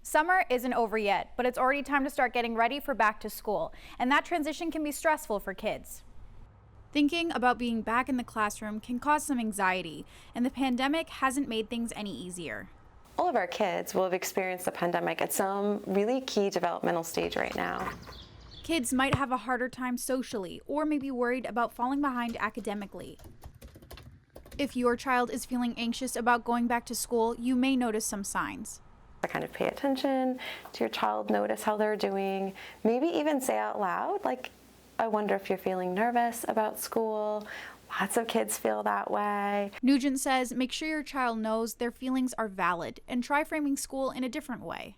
Summer isn't over yet, but it's already time to start getting ready for back to school, and that transition can be stressful for kids. Thinking about being back in the classroom can cause some anxiety, and the pandemic hasn't made things any easier. All of our kids will have experienced the pandemic at some really key developmental stage right now. Kids might have a harder time socially or may be worried about falling behind academically. If your child is feeling anxious about going back to school, you may notice some signs. Kind of pay attention to your child, notice how they're doing, maybe even say out loud, like, I wonder if you're feeling nervous about school. Lots of kids feel that way. Nugent says make sure your child knows their feelings are valid and try framing school in a different way.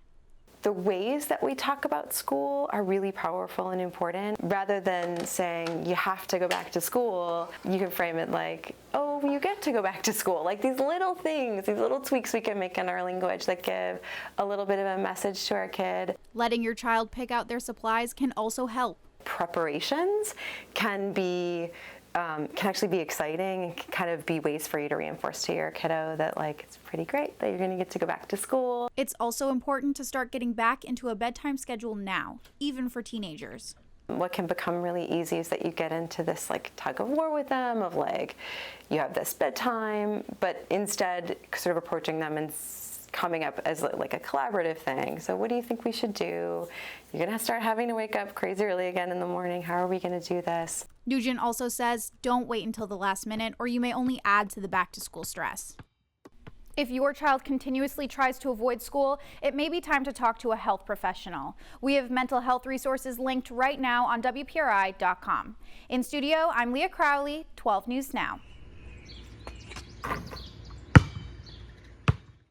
The ways that we talk about school are really powerful and important. Rather than saying you have to go back to school, you can frame it like, oh, you get to go back to school. Like these little things, these little tweaks we can make in our language that give a little bit of a message to our kid. Letting your child pick out their supplies can also help. Preparations can actually be exciting and can kind of be ways for you to reinforce to your kiddo that like it's pretty great that you're going to get to go back to school. It's also important to start getting back into a bedtime schedule now, even for teenagers. What can become really easy is that you get into this like tug of war with them of like you have this bedtime, but instead sort of approaching them and coming up as like a collaborative thing. So what do you think we should do? You're gonna start having to wake up crazy early again in the morning. How are we gonna do this? Nugent also says don't wait until the last minute or you may only add to the back to school stress. If your child continuously tries to avoid school, it may be time to talk to a health professional. We have mental health resources linked right now on WPRI.com. In studio, I'm Leah Crowley, 12 News Now.